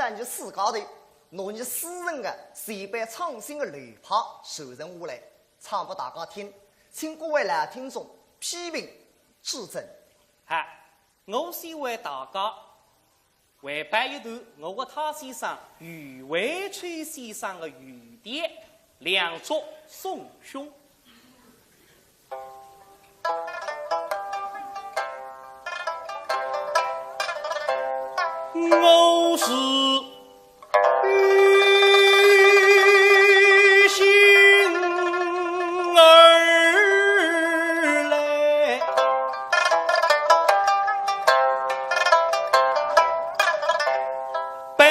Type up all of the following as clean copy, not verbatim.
在你世家的，拿你私人的一般创新的雷炮授人无来，唱给大家听，请各位来听众批评指正。我先为大家为摆一段我和他先生余维吹先生的语典，两作送兄。我是与心而来，百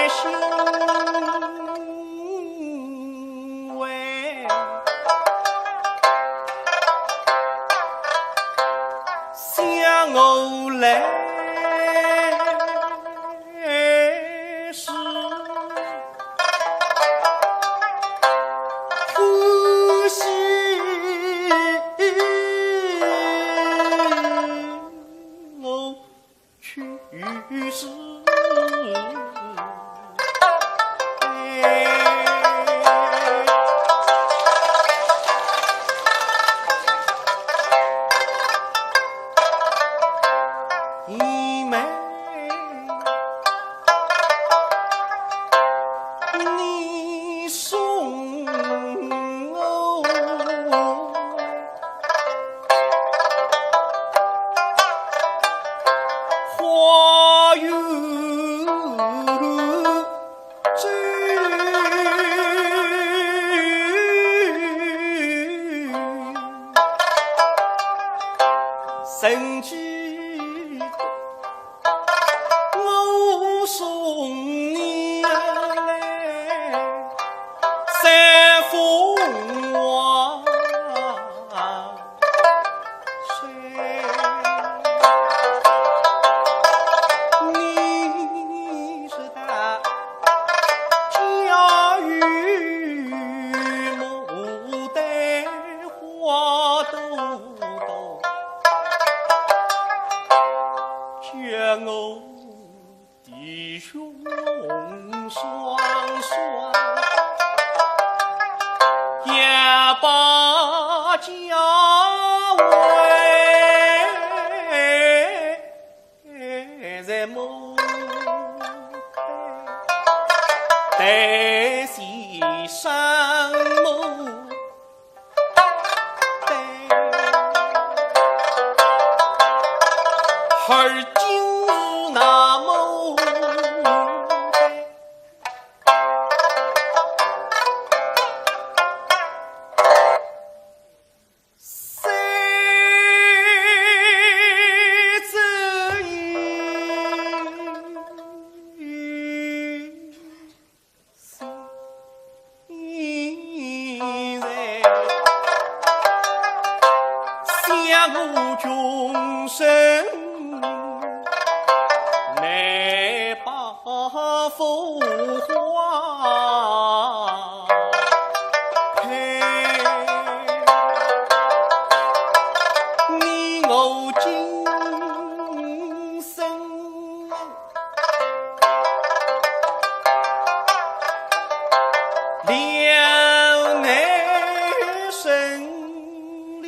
姓为向我来。神奇的，我送你来，三凤凰水，你是他家与牡丹花朵。叫我弟兄双双也把家为在梦开，待上梦而今日那么谁知现在向我众生来把风花开，你我今生两难生离。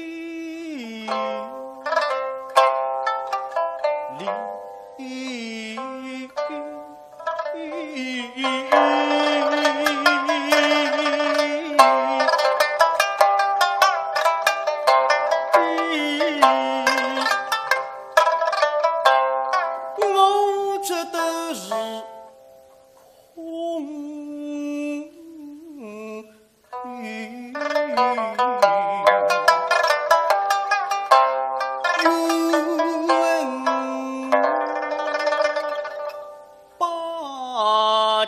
我这都是空语。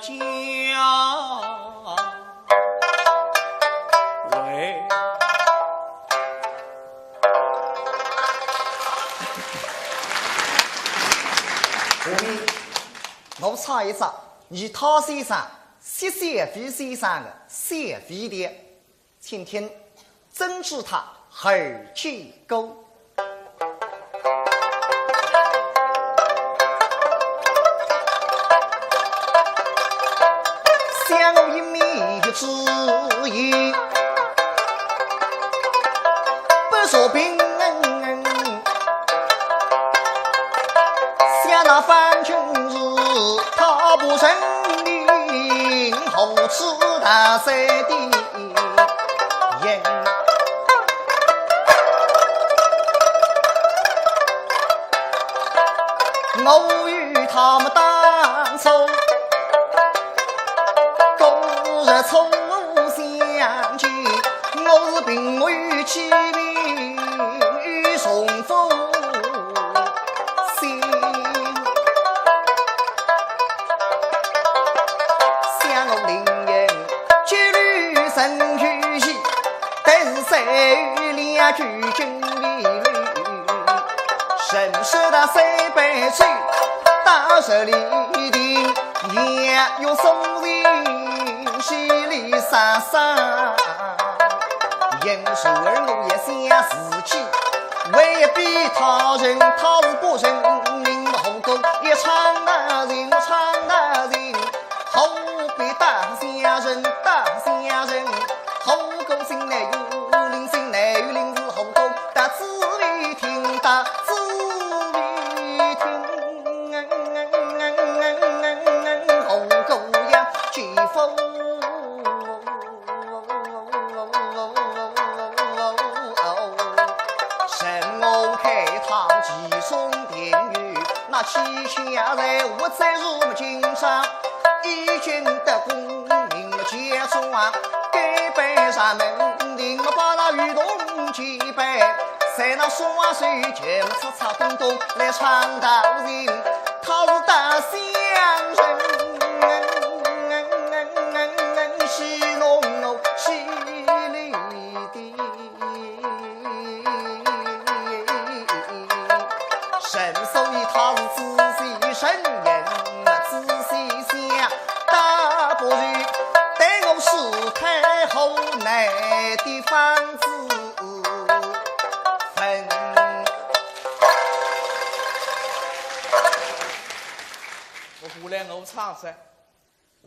家为我唱一首以他先生谢谢飞先生的谢飞的，请听曾志他儿去沟。不成名，后吃大山的人。我与他们当初昨日初相见，我是并未起名与重复心，想我灵人绝律神去兮，但是谁与两句君迷侣，神是的谁被去大手里定，也有松林犀利杀杀，因手儿我也想自己，未必他人，他是不人民的后宫，也唱那人，唱那人，后必大乡人，大乡人，后宫心内有灵，心内有灵是后宫，大紫薇听大紫薇听，后宫呀举风。那七下来，我在入京上，一军的功名结庄，该拜上门庭，把那御动击败，在那双水间擦擦咚咚来唱道人，他是大乡人，喜浓浓喜里的。神所以他是仔细神人，仔细想，大不如待我是太后内的房子分。我后来我唱噻，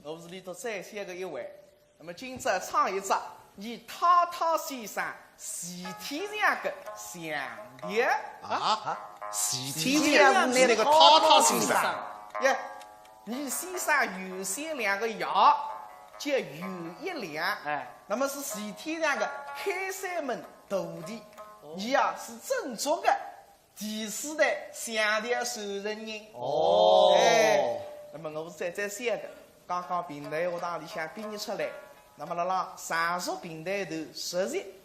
我是里头再写个一位。那么今朝唱一只你太太先生西天上的想的啊。西天上是那个太太先生耶，你先生有些两个牙叫有一两，哎，那么是西天上的开山门徒弟，你呀是正宗的第四代香的受人人哦。哎，那么我是在写的，刚刚平台学堂里向毕业出来，那么辣上述平台头实习。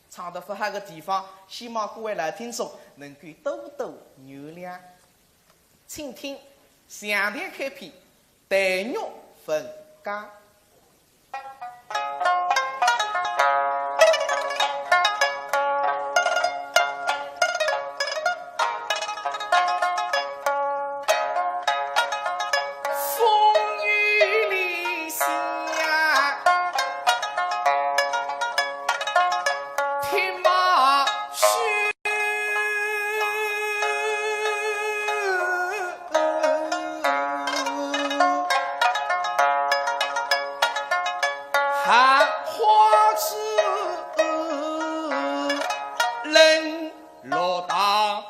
唱得不好的地方，希望各位来听众能够多多原谅。请听详谈开篇，待玉分家。风雨里下。天马须，寒花枝，冷落大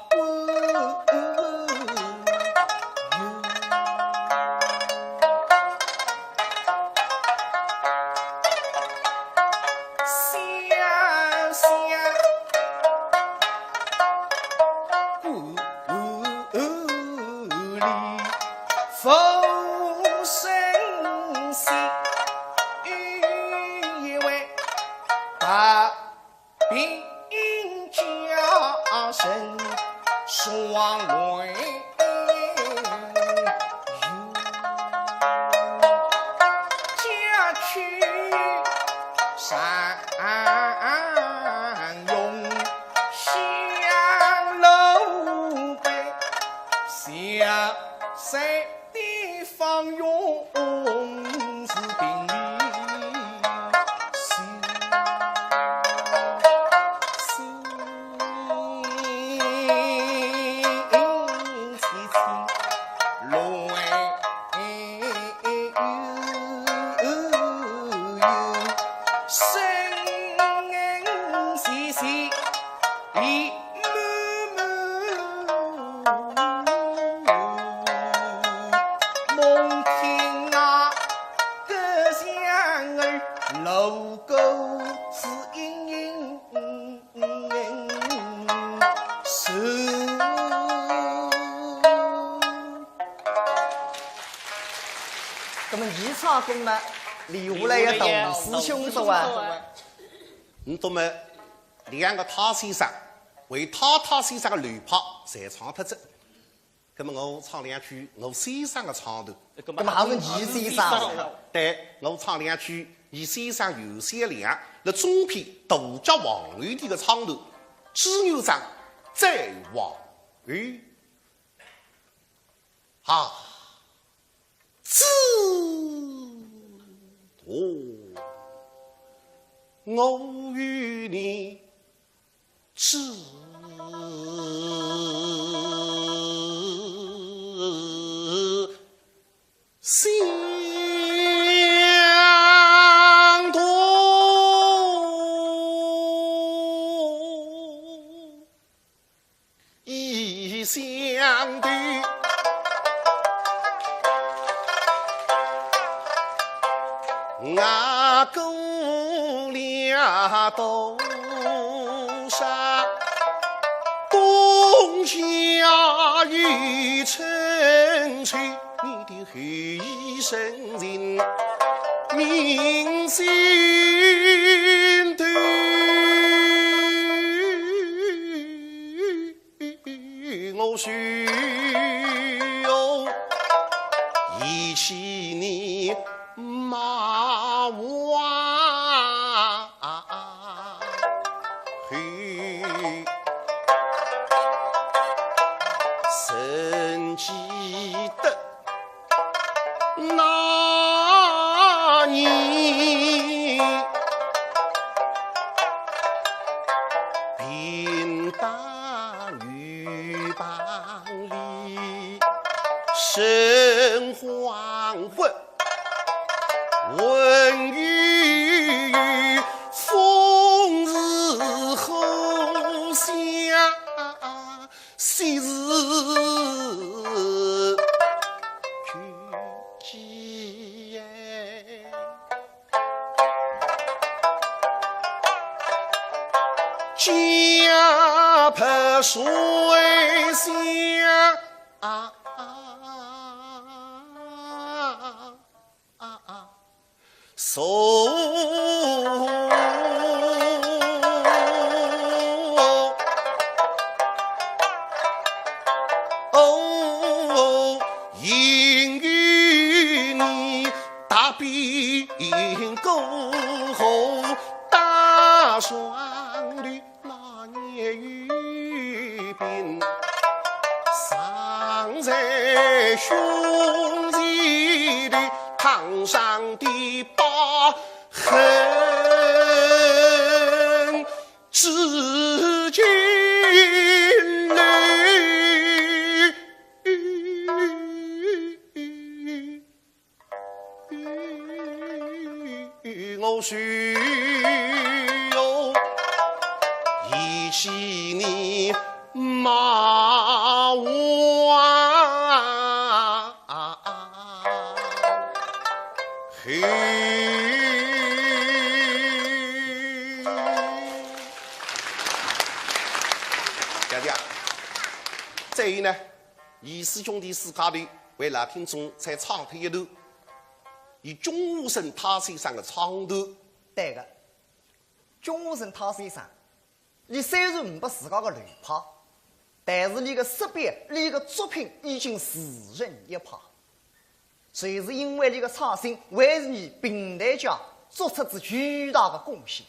风声息，因为大兵加身双轮，家去山用香楼北下山的方用是并梦听公呢，留下来的董师兄说啊，你懂么？两个他先生为他先生的乱拍，才唱特子。那么我唱两句我先生的唱头。那么还是你先生。对，我唱两句你先生有些亮，那中篇杜家王玉的唱头，只有上再王玉啊，自我与你知相同，意相对。我姑俩都上冬夏雨春秋，你的后裔生人明心头，我需要一起你马哇嘿，曾记得那年平淡雨帮里生黄昏，问雨风日后下，昔日俱记家泊水乡手因与你大兵沟后大双旅，那年雨兵尚在兄弟的堂上的疤痕，至今我需要一起你马哇嘿，姐姐，这一呢，二师兄弟私家里为了听众才唱他一段，以钟武生他先生的唱头。对个，钟武生他先生，你虽然唔把自家的乱拍，但是你的识别，你的作品已经世人一拍。随是因为你的创新，为你平台家做出子巨大的贡献。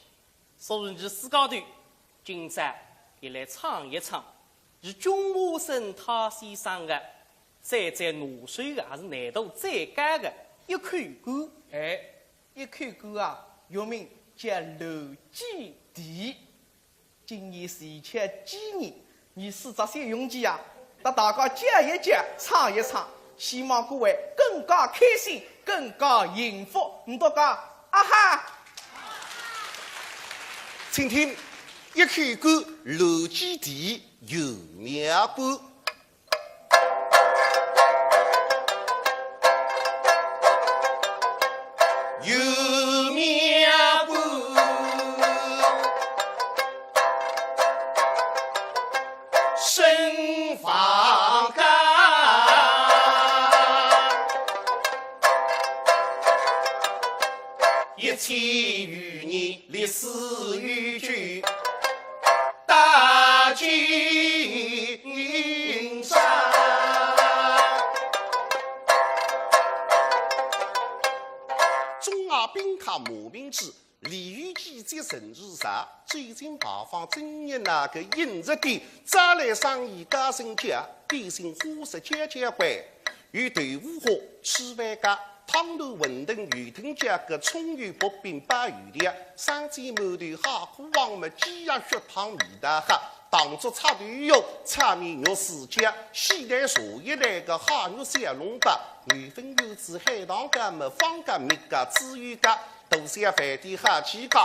所以你自家头今朝也来唱一唱，以钟武生他先生的再拿手的，还是难度最高的一口歌。哎，一口歌啊，原名叫《楼基地》。今年1797年，24岁用机啊，和大家讲一讲，唱一唱，希望各位更加开心，更加幸福。唔多讲啊哈！请听一口歌《楼基地》有两半。有面半，身房干，最近爬放正月那个饮食店，再来生意加升价，点心花式家家欢。与豆腐花、吃饭家、汤头馄饨、鱼藤加个葱油薄饼鲅鱼条，生煎馒头、哈苦黄焖、鸡鸭血汤、米大虾。当作炒豆肉、炒面肉丝酱、西蛋茶叶来个虾肉小笼包、鱼粉柚子、海棠干么、方干米干、紫鱼干、豆香饭店哈鸡干。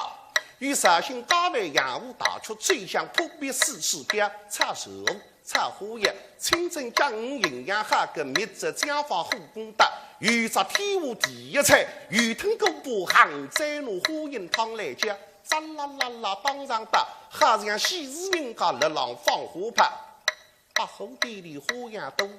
与绍兴大饭洋务大厨最香扑鼻四翅标炒蛇藕、炒花叶、清蒸酱鱼营养哈个蜜汁姜花火锅蛋。鱼杂天下第一菜，鱼藤锅巴杭州路花银汤来酱。沙啦啦啦当上打，好像西施人家热浪放火炮。八后地里花样多，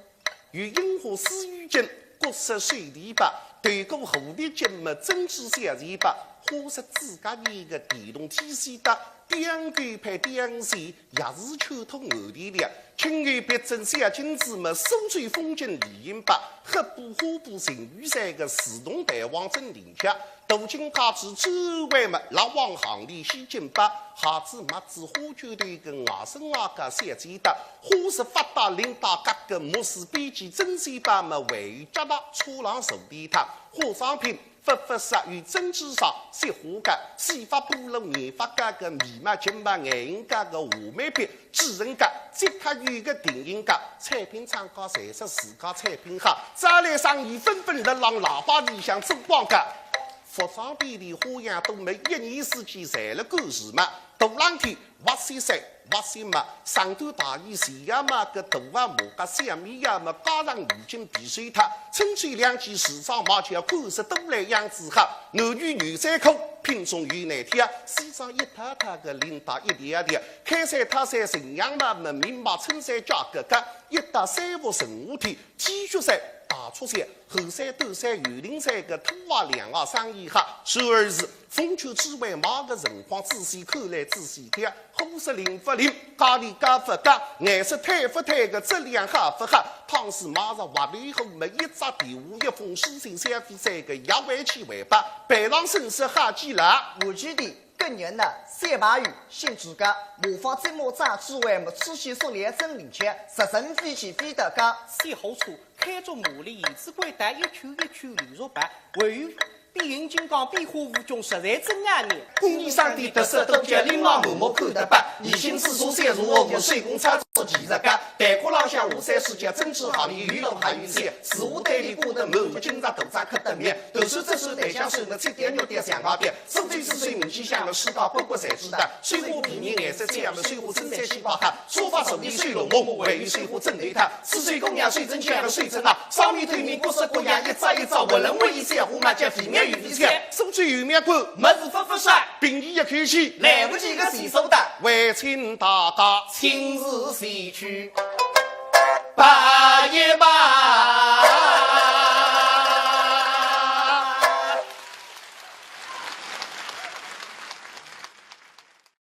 有樱花丝雨巾，各色水泥巴，对过后的节目真是小钱巴。花色自家一个电动体系的，点狗配点线，也是秋通后地里。青鱼别针小金子么，手吹风景丽音巴，黑布花布成雨伞个自动台网真灵巧。途经他子周围么，老往行里西金巴，哈子麻子花酒队个外甥外家小鸡蛋，花式发达领导各个莫斯比基真西巴么，围加大初浪手地摊，花商品。发发杀与针织上，西花干，西发布露研发家个密码金马眼影家个画眉笔，智人家，即刻有个电影家，产品厂家侪是自家产品好，再来生意纷纷热浪喇叭里向走广告。服装店里花样都没，一年四季侪了赶时髦。大冷天，挖西衫，挖西马，上头大衣谁呀嘛个大啊毛个小米呀嘛，加上浴巾比水塔，春秋两季时尚马脚，款式都来样子好。男女女三口，品种有难听，西装一套套个领带一条条，开衫套衫成样嘛么，明码衬衫加个个，一打三伏神武天 T 恤衫。大出衫、后衫、短衫、有领衫个土啊凉啊生意好，首尔是风秋之外马个辰光，仔细看来仔细看，红色领不领，咖喱咖不咖，颜色太不太个质量好不好？汤是马上滑了后么，一扎地五一封书信消费三个一万起尾巴，白浪绅士好几了。我记得更年的三把鱼姓诸葛，模仿这么长之外么，出去说连真灵巧，实身飞起飞得高。西后车开着马力，椅子轨带一圈一圈绿若白，唯有变形金刚变化无穷，实在真爱你。工艺上的特色都叫琳琅满目看得白，以形制作三如我水工操作技术家，带过老乡下山世界政治行业娱乐还有些，事务代理过的满目警察头上刻的面，头手这手带相手的七点六点三个边，手最是水明气象的世道不过才知道，水果皮面颜色这样的水果正在细胞哈，说法手的水龙梦，位于水果正对它，是水供养水正强的水正啊，上面对面各式各样一招一招，我人为一些胡马叫皮面与皮菜，手最有面过，么子发帅，并一口气来不及个洗手的，为亲大家亲自洗去。把一把。